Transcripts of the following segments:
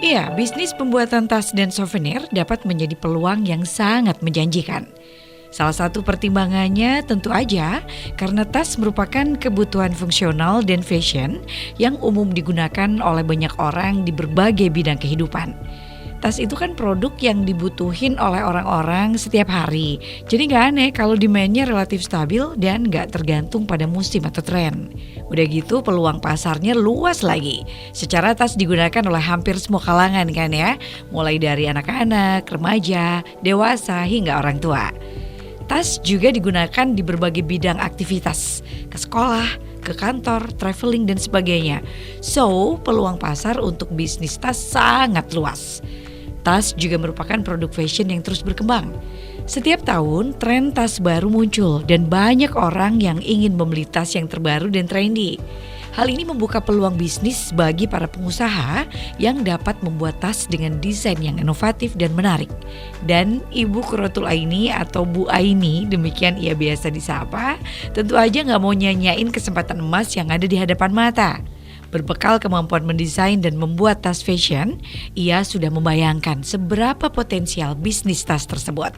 Iya, bisnis pembuatan tas dan souvenir dapat menjadi peluang yang sangat menjanjikan. Salah satu pertimbangannya tentu aja karena tas merupakan kebutuhan fungsional dan fashion yang umum digunakan oleh banyak orang di berbagai bidang kehidupan. Tas itu kan produk yang dibutuhin oleh orang-orang setiap hari. Jadi gak aneh kalau demand-nya relatif stabil dan gak tergantung pada musim atau tren. Udah gitu peluang pasarnya luas lagi. Secara tas digunakan oleh hampir semua kalangan kan ya. Mulai dari anak-anak, remaja, dewasa hingga orang tua. Tas juga digunakan di berbagai bidang aktivitas. Ke sekolah, ke kantor, traveling dan sebagainya. So, peluang pasar untuk bisnis tas sangat luas. Tas juga merupakan produk fashion yang terus berkembang. Setiap tahun, tren tas baru muncul dan banyak orang yang ingin membeli tas yang terbaru dan trendy. Hal ini membuka peluang bisnis bagi para pengusaha yang dapat membuat tas dengan desain yang inovatif dan menarik. Dan Ibu Qurratul Aini atau Bu Aini, demikian ia biasa disapa, tentu aja gak mau nyanyain kesempatan emas yang ada di hadapan mata. Berbekal kemampuan mendesain dan membuat tas fashion, ia sudah membayangkan seberapa potensial bisnis tas tersebut.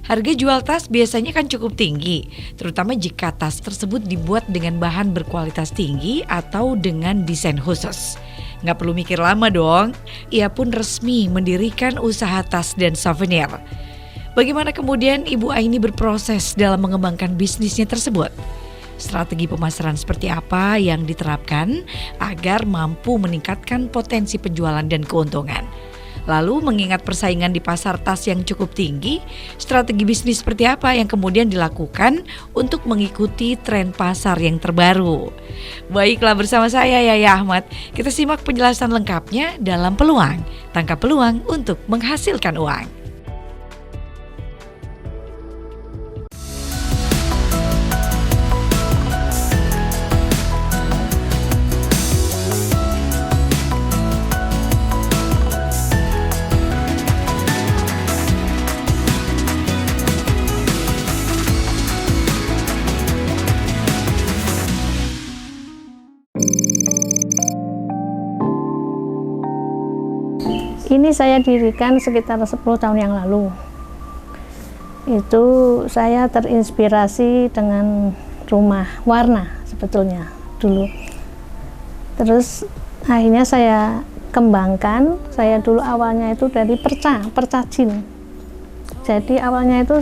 Harga jual tas biasanya kan cukup tinggi, terutama jika tas tersebut dibuat dengan bahan berkualitas tinggi atau dengan desain khusus. Nggak perlu mikir lama dong, ia pun resmi mendirikan usaha tas dan souvenir. Bagaimana kemudian Ibu Aini berproses dalam mengembangkan bisnisnya tersebut? Strategi pemasaran seperti apa yang diterapkan agar mampu meningkatkan potensi penjualan dan keuntungan? Lalu mengingat persaingan di pasar tas yang cukup tinggi, strategi bisnis seperti apa yang kemudian dilakukan untuk mengikuti tren pasar yang terbaru? Baiklah, bersama saya Yaya Ahmad, kita simak penjelasan lengkapnya dalam Peluang. Tangkap peluang untuk menghasilkan uang. Ini saya dirikan sekitar 10 tahun yang lalu. Itu saya terinspirasi dengan rumah warna sebetulnya dulu. Terus akhirnya saya kembangkan, saya dulu awalnya itu dari percajin. Jadi awalnya itu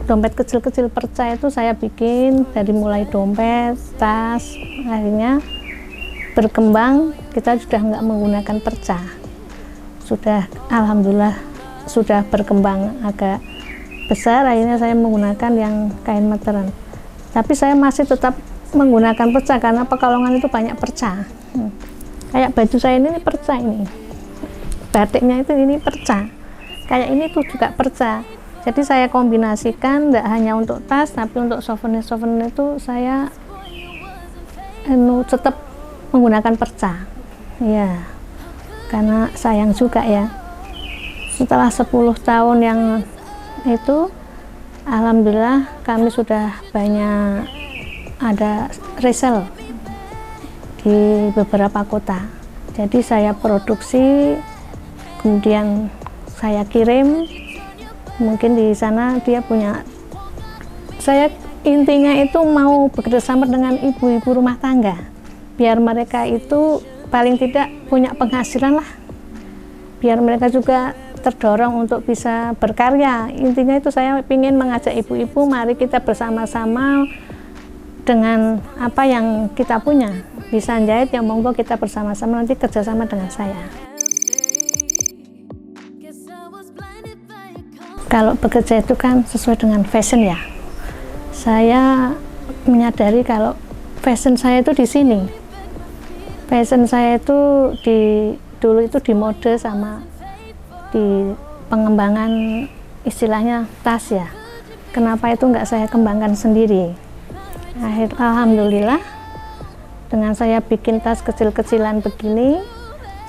dompet kecil-kecil perca itu saya bikin dari mulai dompet, tas, akhirnya berkembang kita sudah nggak menggunakan perca. Sudah alhamdulillah sudah berkembang agak besar, akhirnya saya menggunakan yang kain meteran. Tapi saya masih tetap menggunakan perca karena Pekalongan itu banyak perca. Kayak baju saya ini perca ini. Batiknya itu ini perca. Kayak ini tuh juga perca. Jadi saya kombinasikan tidak hanya untuk tas tapi untuk souvenir-souvenir itu saya tetap menggunakan perca. Ya. Karena sayang juga ya, setelah 10 tahun yang itu alhamdulillah kami sudah banyak ada resell di beberapa kota. Jadi saya produksi, kemudian saya kirim, mungkin di sana dia punya, saya intinya itu mau bekerjasama dengan ibu-ibu rumah tangga biar mereka itu paling tidak punya penghasilan lah, biar mereka juga terdorong untuk bisa berkarya. Intinya itu saya ingin mengajak ibu-ibu, mari kita bersama-sama dengan apa yang kita punya. Bisa jahit ya monggo kita bersama-sama, nanti kerjasama dengan saya. Kalau bekerja itu kan sesuai dengan fashion ya. Saya menyadari kalau fashion saya itu di sini. Fashion saya itu dulu itu di mode sama di pengembangan istilahnya tas ya. Kenapa itu nggak saya kembangkan sendiri? Alhamdulillah dengan saya bikin tas kecil-kecilan begini,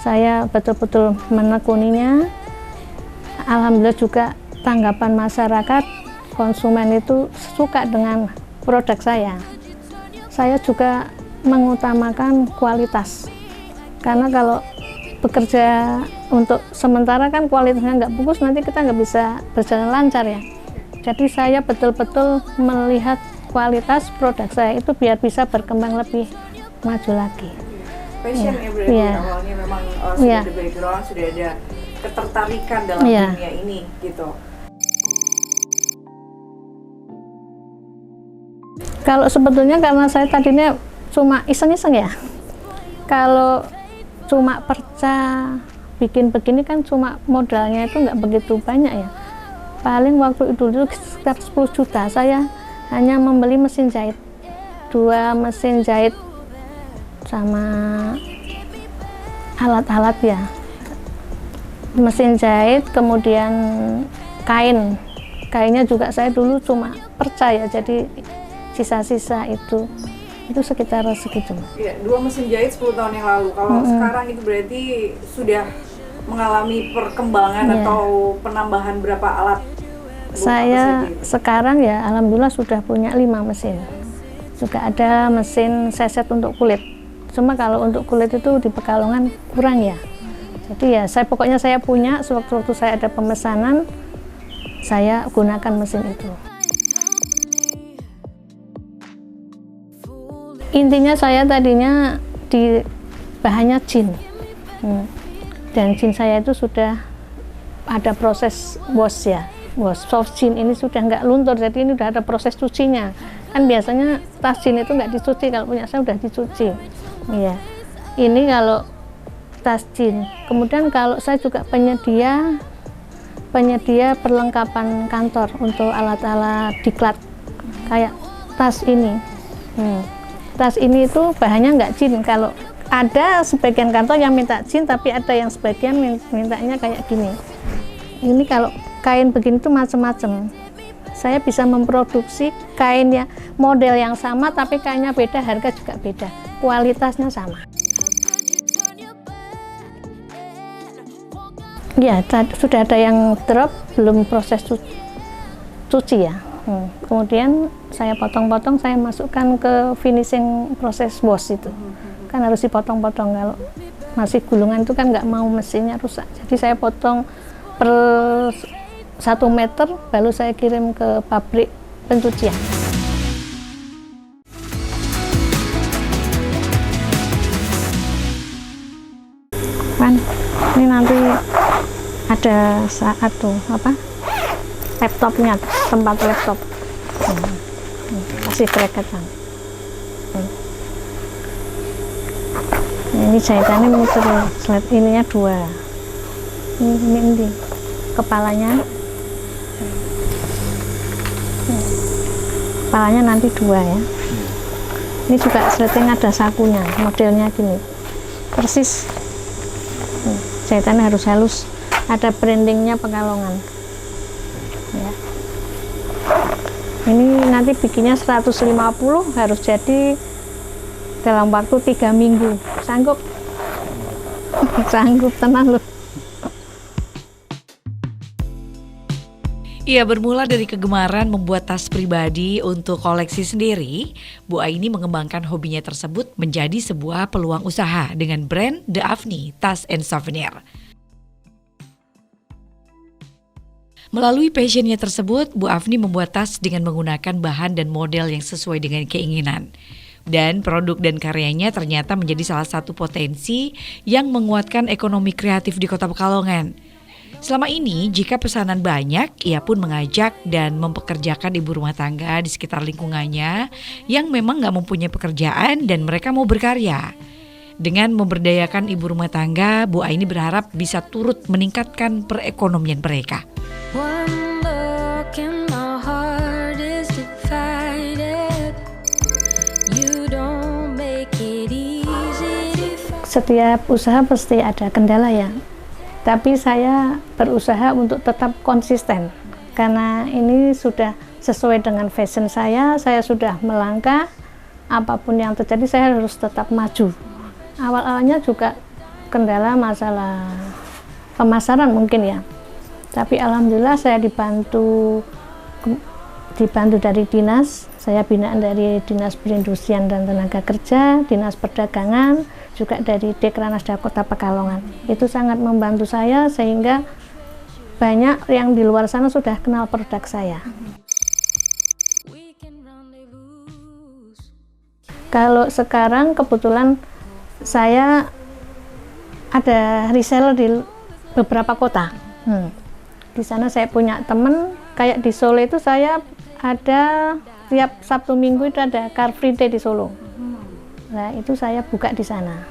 saya betul-betul menekuninya. Alhamdulillah juga tanggapan masyarakat konsumen itu suka dengan produk saya. Saya juga mengutamakan kualitas, karena kalau bekerja untuk sementara kan kualitasnya nggak bagus, nanti kita nggak bisa berjalan lancar ya. Jadi saya betul-betul melihat kualitas produk saya itu biar bisa berkembang lebih maju lagi. Passion ya berarti awalnya memang sudah ada background, sudah ada ketertarikan dalam dunia ini gitu. Kalau sebetulnya karena saya tadinya cuma iseng-iseng ya. Kalau cuma perca bikin begini kan cuma modalnya itu nggak begitu banyak ya. Paling waktu itu sekitar 10 juta saya hanya membeli mesin jahit, 2 mesin jahit sama alat-alat ya. Mesin jahit, kemudian kainnya juga saya dulu cuma perca ya, jadi sisa-sisa itu sekitar segitu. Iya, 2 mesin jahit 10 tahun yang lalu. Kalau sekarang itu berarti sudah mengalami perkembangan atau penambahan berapa alat? Saya sekarang ya alhamdulillah sudah punya 5 mesin. Juga ada mesin seset untuk kulit. Cuma kalau untuk kulit itu di Pekalongan kurang ya. Jadi ya pokoknya saya punya, sewaktu-waktu saya ada pemesanan saya gunakan mesin itu. Intinya saya tadinya di bahannya jin, dan jin saya itu sudah ada proses wash ya, soft jin ini sudah nggak luntur, jadi ini udah ada proses cucinya. Kan biasanya tas jin itu nggak dicuci, kalau punya saya udah dicuci. Iya, ini kalau tas jin. Kemudian kalau saya juga penyedia perlengkapan kantor untuk alat-alat diklat kayak tas ini. Tas ini itu bahannya nggak jin. Kalau ada sebagian kantor yang minta jin, tapi ada yang sebagian mintanya kayak gini. Ini kalau kain begini tuh macam-macam. Saya bisa memproduksi kainnya model yang sama, tapi kainnya beda, harga juga beda, kualitasnya sama. Ya, sudah ada yang drop, belum proses cuci ya. Kemudian saya potong-potong, saya masukkan ke finishing proses wash itu. Kan harus dipotong-potong, kalau masih gulungan itu kan nggak mau, mesinnya rusak. Jadi saya potong per 1 meter, baru saya kirim ke pabrik pencucian. Kan ini nanti ada saat tuh laptopnya, tempat laptop, kasih bracketan. Ini jahitannya muter, ininya 2, ini kepalanya nanti 2 ya. Ini juga sleting ada sakunya, modelnya gini persis. Jahitannya harus halus, ada brandingnya Pekalongan ya. Ini nanti bikinnya 150, harus jadi dalam waktu 3 minggu. Sanggup? Sanggup, tenang loh. Ia bermula dari kegemaran membuat tas pribadi untuk koleksi sendiri. Bu Aini mengembangkan hobinya tersebut menjadi sebuah peluang usaha dengan brand The Afni Tas and Souvenir. Melalui passionnya tersebut, Bu Afni membuat tas dengan menggunakan bahan dan model yang sesuai dengan keinginan. Dan produk dan karyanya ternyata menjadi salah satu potensi yang menguatkan ekonomi kreatif di Kota Pekalongan. Selama ini, jika pesanan banyak, ia pun mengajak dan mempekerjakan ibu rumah tangga di sekitar lingkungannya yang memang gak mempunyai pekerjaan dan mereka mau berkarya. Dengan memberdayakan ibu rumah tangga, Bu Aini berharap bisa turut meningkatkan perekonomian mereka. Setiap usaha pasti ada kendala ya. Tapi saya berusaha untuk tetap konsisten karena ini sudah sesuai dengan fashion saya sudah melangkah, apapun yang terjadi saya harus tetap maju. Awal-awalnya juga kendala masalah pemasaran mungkin ya, tapi alhamdulillah saya dibantu dari dinas, saya binaan dari Dinas Perindustrian dan Tenaga Kerja, Dinas Perdagangan, juga dari Dekranasda Kota Pekalongan. Itu sangat membantu saya sehingga banyak yang di luar sana sudah kenal produk saya. Kalau sekarang kebetulan saya ada reseller di beberapa kota. Di sana saya punya teman, kayak di Solo itu saya ada tiap Sabtu Minggu itu ada Car Free Day di Solo. Nah itu saya buka di sana.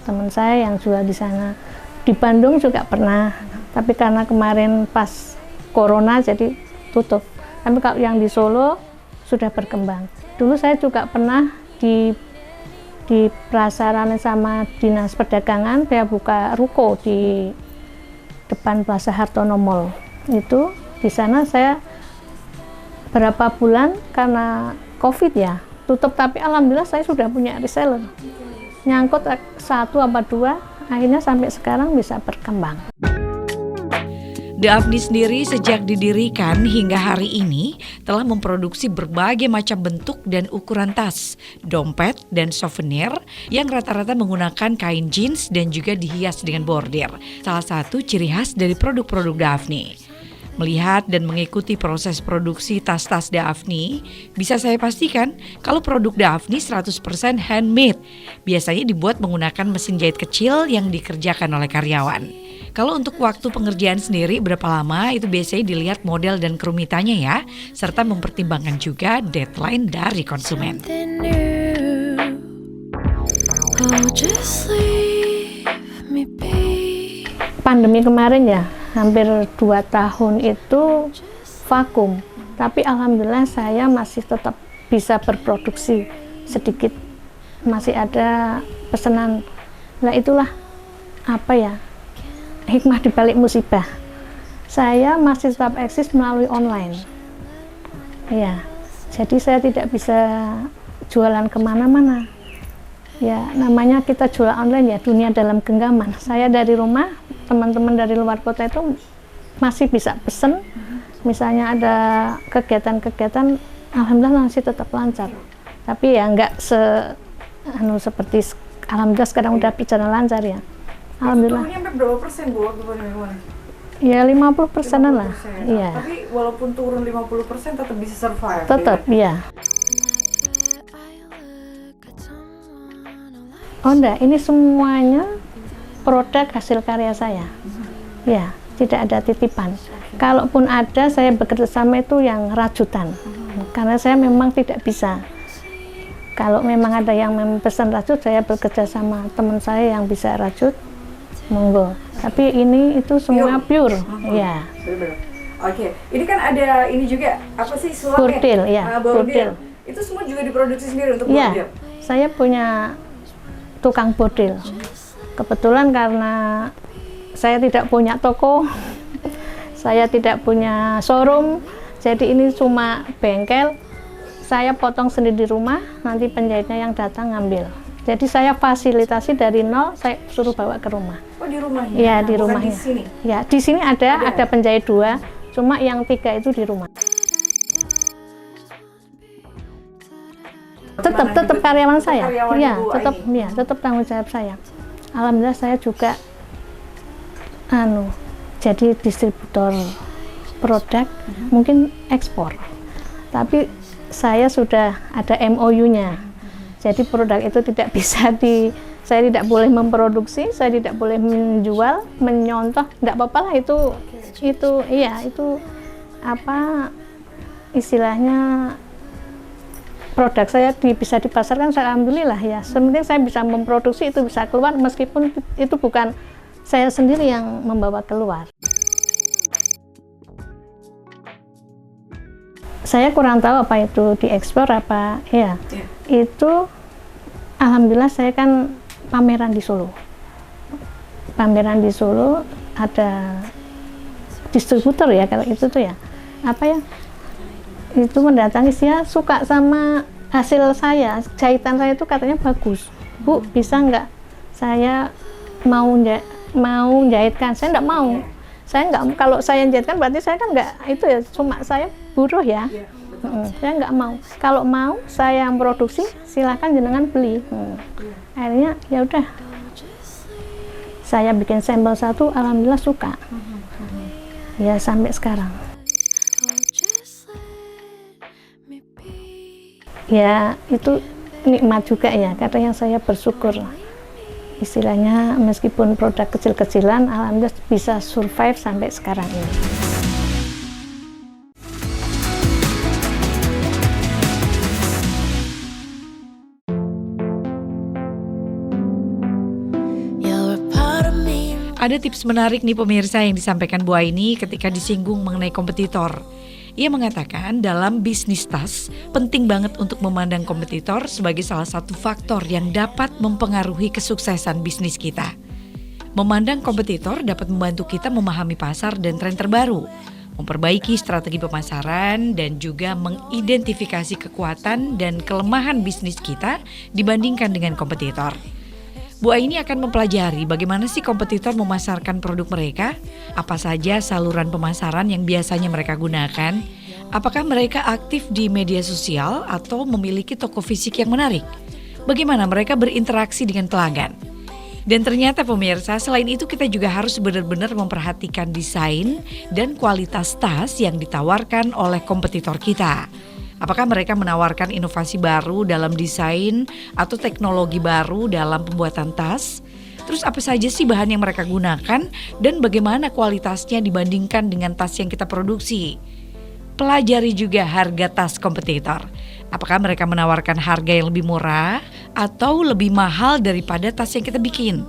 Teman saya yang jual di sana. Di Bandung juga pernah, tapi karena kemarin pas Corona jadi tutup. Tapi kalau yang di Solo sudah berkembang. Dulu saya juga pernah di prasarana sama Dinas Perdagangan, saya buka ruko di depan Plaza Hartono Mall. Itu di sana saya berapa bulan karena COVID ya tutup, tapi alhamdulillah saya sudah punya reseller. Nyangkut 1 apa 2, akhirnya sampai sekarang bisa berkembang. Daphni sendiri sejak didirikan hingga hari ini telah memproduksi berbagai macam bentuk dan ukuran tas, dompet, dan souvenir yang rata-rata menggunakan kain jeans dan juga dihias dengan bordir. Salah satu ciri khas dari produk-produk Daphni. Melihat dan mengikuti proses produksi tas-tas Daphni, bisa saya pastikan kalau produk Daphni 100% handmade. Biasanya dibuat menggunakan mesin jahit kecil yang dikerjakan oleh karyawan. Kalau untuk waktu pengerjaan sendiri berapa lama itu biasanya dilihat model dan kerumitannya ya, serta mempertimbangkan juga deadline dari konsumen. Pandemi kemarin ya, hampir 2 tahun itu vakum, tapi alhamdulillah saya masih tetap bisa berproduksi sedikit, masih ada pesanan. Nah itulah apa ya, hikmah di balik musibah. Saya masih tetap eksis melalui online. Ya, jadi saya tidak bisa jualan kemana-mana. Ya, namanya kita jual online ya, dunia dalam genggaman. Saya dari rumah, teman-teman dari luar kota itu masih bisa pesen. Misalnya ada kegiatan-kegiatan, alhamdulillah masih tetap lancar. Tapi ya nggak seperti alhamdulillah sekarang udah bicara lancar ya. Alhamdulillah. Turunnya sampai berapa persen Bu waktu pandemi? Ya 50%-an lah. Iya. Tapi walaupun turun 50% tetap bisa survive. Tetap, iya. Oh enggak, ini semuanya produk hasil karya saya. Ya, tidak ada titipan. Kalaupun ada, saya bekerja sama itu yang rajutan. Karena saya memang tidak bisa. Kalau memang ada yang pesan rajut, saya bekerja sama teman saya yang bisa rajut. Monggo. Tapi ini itu semua pure. Ya. Oke. Ini kan ada ini juga apa sih sulap bordil, ya. Bordil. Itu semua juga diproduksi sendiri untuk bordil. Ya. Saya punya tukang bordil. Kebetulan karena saya tidak punya toko, saya tidak punya showroom, jadi ini cuma bengkel. Saya potong sendiri di rumah, nanti penjahitnya yang datang ngambil. Jadi saya fasilitasi dari nol, saya suruh bawa ke rumah. Oh di rumahnya? Ya di bukan rumahnya. Di sini? Ya di sini ada penjahit 2, cuma yang 3 itu di rumah. Tetap karyawan saya. Ya tetap tanggung jawab saya. Alhamdulillah saya juga jadi distributor produk, mungkin ekspor. Tapi saya sudah ada MOU-nya. Jadi produk itu tidak bisa saya tidak boleh memproduksi, saya tidak boleh menjual, menyontoh, enggak apa-apa lah itu apa istilahnya, produk saya bisa dipasarkan, alhamdulillah ya. Sebenarnya saya bisa memproduksi, itu bisa keluar meskipun itu bukan saya sendiri yang membawa keluar. Saya kurang tahu apa itu diekspor apa ya. Itu alhamdulillah saya kan pameran di Solo. Pameran di Solo ada distributor ya kalau itu tuh ya. Apa ya? Itu mendatangi, dia suka sama hasil saya, jahitan saya itu katanya bagus. Bu, bisa nggak saya mau jahitkan? Saya nggak mau. Saya nggak, kalau saya jahitkan berarti saya kan nggak, itu ya cuma saya buruh ya. Saya nggak mau. Kalau mau saya yang produksi, silahkan jenengan beli. Akhirnya ya udah. Saya bikin sampel satu, alhamdulillah suka. Ya sampai sekarang. Ya itu nikmat juga ya, karena yang saya bersyukur. Istilahnya meskipun produk kecil-kecilan, alhamdulillah bisa survive sampai sekarang ini. Ada tips menarik nih pemirsa yang disampaikan Bu Aini ketika disinggung mengenai kompetitor. Ia mengatakan dalam bisnis tas penting banget untuk memandang kompetitor sebagai salah satu faktor yang dapat mempengaruhi kesuksesan bisnis kita. Memandang kompetitor dapat membantu kita memahami pasar dan tren terbaru, memperbaiki strategi pemasaran dan juga mengidentifikasi kekuatan dan kelemahan bisnis kita dibandingkan dengan kompetitor. Bu Aini akan mempelajari bagaimana sih kompetitor memasarkan produk mereka, apa saja saluran pemasaran yang biasanya mereka gunakan, apakah mereka aktif di media sosial atau memiliki toko fisik yang menarik, bagaimana mereka berinteraksi dengan pelanggan. Dan ternyata pemirsa, selain itu kita juga harus benar-benar memperhatikan desain dan kualitas tas yang ditawarkan oleh kompetitor kita. Apakah mereka menawarkan inovasi baru dalam desain atau teknologi baru dalam pembuatan tas? Terus apa saja sih bahan yang mereka gunakan dan bagaimana kualitasnya dibandingkan dengan tas yang kita produksi? Pelajari juga harga tas kompetitor. Apakah mereka menawarkan harga yang lebih murah atau lebih mahal daripada tas yang kita bikin?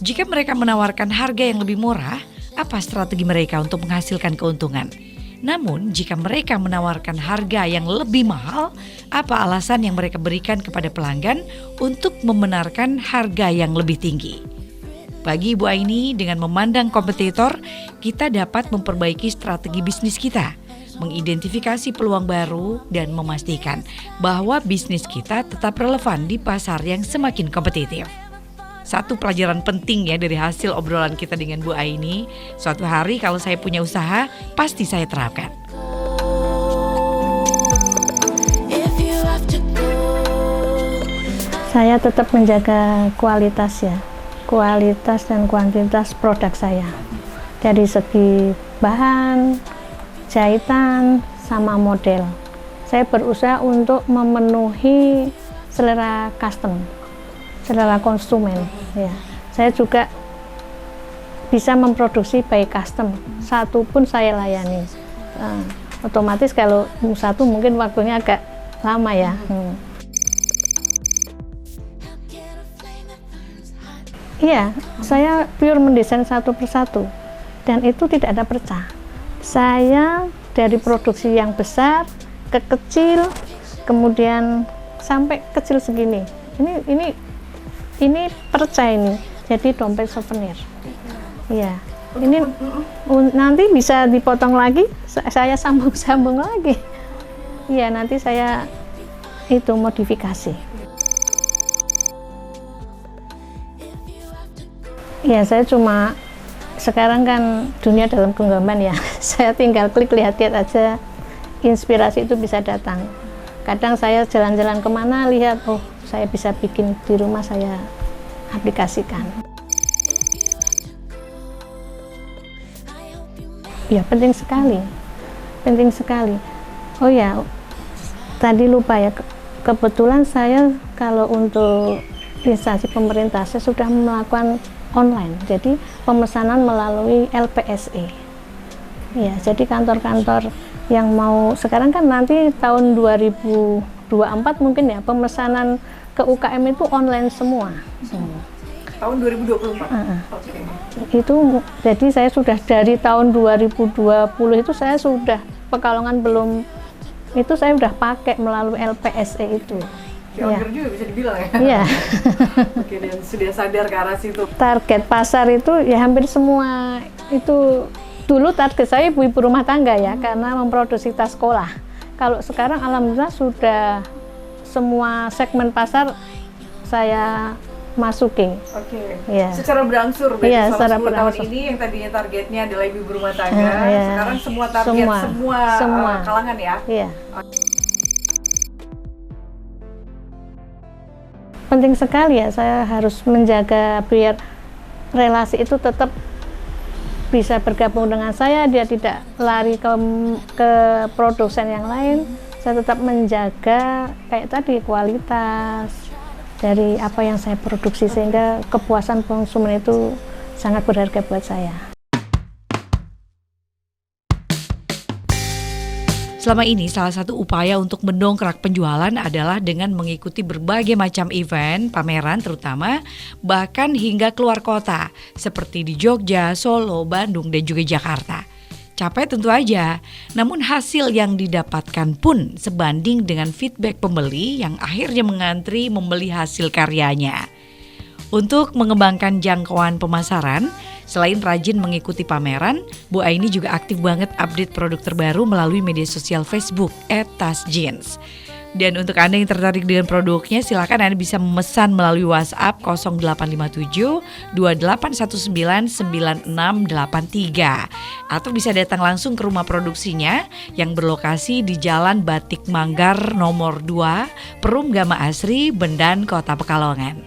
Jika mereka menawarkan harga yang lebih murah, apa strategi mereka untuk menghasilkan keuntungan? Namun, jika mereka menawarkan harga yang lebih mahal, apa alasan yang mereka berikan kepada pelanggan untuk membenarkan harga yang lebih tinggi? Bagi Ibu Aini, dengan memandang kompetitor, kita dapat memperbaiki strategi bisnis kita, mengidentifikasi peluang baru, dan memastikan bahwa bisnis kita tetap relevan di pasar yang semakin kompetitif. Satu pelajaran penting ya dari hasil obrolan kita dengan Bu Aini, suatu hari kalau saya punya usaha, pasti saya terapkan. Saya tetap menjaga kualitas ya, kualitas dan kuantitas produk saya. Dari segi bahan, jahitan, sama model. Saya berusaha untuk memenuhi selera selera konsumen. Ya, saya juga bisa memproduksi by custom, satu pun saya layani. Otomatis kalau satu mungkin waktunya agak lama ya. Iya, saya pure mendesain satu persatu dan itu tidak ada pecah. Saya dari produksi yang besar ke kecil, kemudian sampai kecil segini. Ini perca ini, jadi dompet souvenir. Iya, ini nanti bisa dipotong lagi, saya sambung lagi. Iya, nanti saya itu modifikasi. Iya, saya cuma sekarang kan dunia dalam genggaman ya. Saya tinggal klik lihat-lihat aja, inspirasi itu bisa datang. Kadang saya jalan-jalan kemana lihat, oh saya bisa bikin di rumah, saya aplikasikan. Ya penting sekali. Oh ya, tadi lupa ya, kebetulan saya kalau untuk instansi pemerintah saya sudah melakukan online, jadi pemesanan melalui LPSE. Ya, jadi kantor-kantor yang mau, sekarang kan nanti tahun 2024 mungkin ya, pemesanan ke UKM itu online semua. Tahun 2024? Okay. Itu, jadi saya sudah dari tahun 2020 itu saya sudah, Pekalongan belum, itu saya sudah pakai melalui LPSE itu. Pionir juga bisa dibilang ya? Iya. Oke, dan sudah sadar ke arah situ. Target pasar itu ya hampir semua itu, dulu target saya ibu-ibu rumah tangga ya, karena memproduksi tas sekolah. Kalau sekarang alhamdulillah sudah semua segmen pasar saya masuki. Oke. Ya. Secara berangsur, ya, selama 10 tahun ini yang tadinya targetnya adalah ibu rumah tangga, ya. sekarang semua target semua kalangan ya. Iya. penting sekali ya, saya harus menjaga biar relasi itu tetap bisa bergabung dengan saya, dia tidak lari ke produsen yang lain. Saya tetap menjaga kayak tadi kualitas dari apa yang saya produksi, sehingga kepuasan konsumen itu sangat berharga buat saya. Selama ini salah satu upaya untuk mendongkrak penjualan adalah dengan mengikuti berbagai macam event, pameran terutama, bahkan hingga keluar kota seperti di Jogja, Solo, Bandung, dan juga Jakarta. Capek tentu aja, namun hasil yang didapatkan pun sebanding dengan feedback pembeli yang akhirnya mengantri membeli hasil karyanya. Untuk mengembangkan jangkauan pemasaran, selain rajin mengikuti pameran, Bu Aini juga aktif banget update produk terbaru melalui media sosial Facebook @tasjeans. Dan untuk Anda yang tertarik dengan produknya, silakan Anda bisa memesan melalui WhatsApp 0857 2819 9683 atau bisa datang langsung ke rumah produksinya yang berlokasi di Jalan Batik Manggar nomor 2, Perum Gama Asri, Bendan, Kota Pekalongan.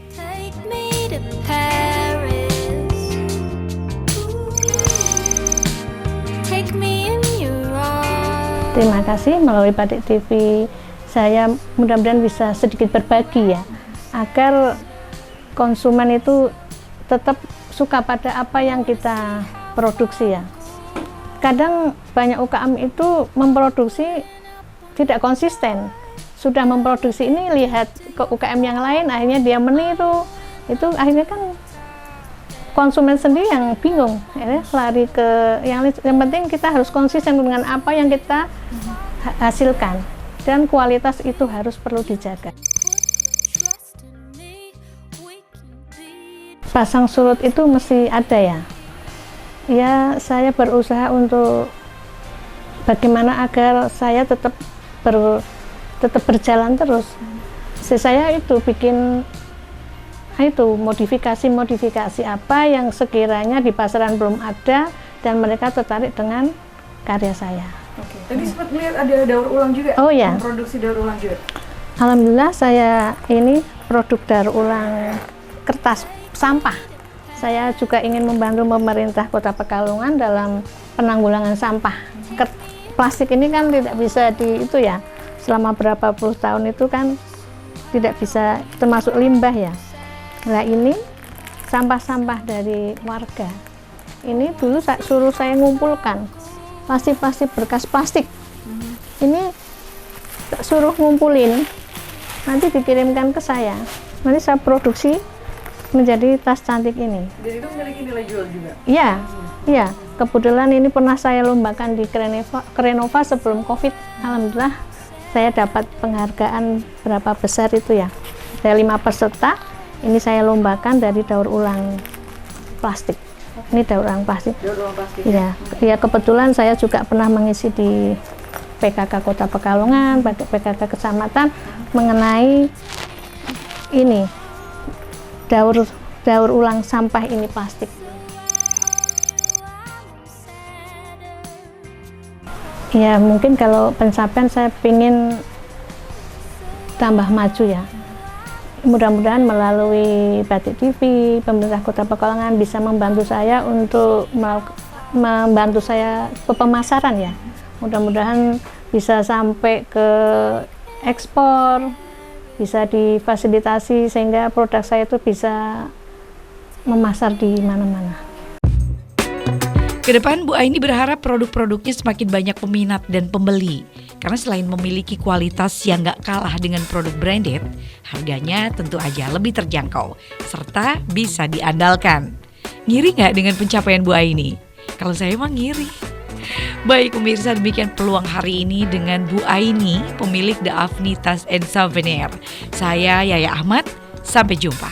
Terima kasih, melalui Batik TV saya mudah-mudahan bisa sedikit berbagi ya, agar konsumen itu tetap suka pada apa yang kita produksi ya. Kadang banyak UKM itu memproduksi tidak konsisten, sudah memproduksi ini lihat ke UKM yang lain, akhirnya dia meniru, itu akhirnya kan konsumen sendiri yang bingung, ya, lari ke yang penting kita harus konsisten dengan apa yang kita hasilkan, dan kualitas itu harus perlu dijaga. Pasang surut itu mesti ada ya. Ya, saya berusaha untuk bagaimana agar saya tetap berjalan terus. Saya itu bikin modifikasi apa yang sekiranya di pasaran belum ada dan mereka tertarik dengan karya saya. Oke. Tadi sempat melihat ada daur ulang juga. Oh ya. Produksi daur ulang juga. Alhamdulillah saya ini produk daur ulang kertas sampah. Saya juga ingin membantu pemerintah Kota Pekalongan dalam penanggulangan sampah. Plastik ini kan tidak bisa selama berapa puluh tahun itu kan tidak bisa, termasuk limbah ya. Nah ini sampah-sampah dari warga, ini dulu suruh saya ngumpulkan plastik bekas plastik, ini suruh ngumpulin, nanti dikirimkan ke saya, nanti saya produksi menjadi tas cantik ini. Dan itu memiliki nilai jual juga? Iya, kebetulan ini pernah saya lombakan di Krenova sebelum COVID. Alhamdulillah saya dapat penghargaan berapa besar itu ya, dari 5 peserta. Ini saya lombakan dari daur ulang plastik. Ini daur ulang plastik. Daur ulang plastik. Ya, kebetulan saya juga pernah mengisi di PKK Kota Pekalongan, PKK Kecamatan mengenai ini daur ulang sampah ini plastik. Ya, mungkin kalau pencapaian saya ingin tambah maju ya. Mudah-mudahan melalui Batik TV, pemerintah Kota Pekalongan bisa membantu saya untuk membantu saya ke pemasaran ya. Mudah-mudahan bisa sampai ke ekspor, bisa difasilitasi sehingga produk saya itu bisa memasar di mana-mana. Kedepan Bu Aini berharap produk-produknya semakin banyak peminat dan pembeli. Karena selain memiliki kualitas yang gak kalah dengan produk branded, harganya tentu aja lebih terjangkau, serta bisa diandalkan. Ngiri gak dengan pencapaian Bu Aini? Kalau saya emang ngiri. Baik pemirsa, demikian peluang hari ini dengan Bu Aini, pemilik The Afni Tas and Souvenir. Saya Yaya Ahmad, sampai jumpa.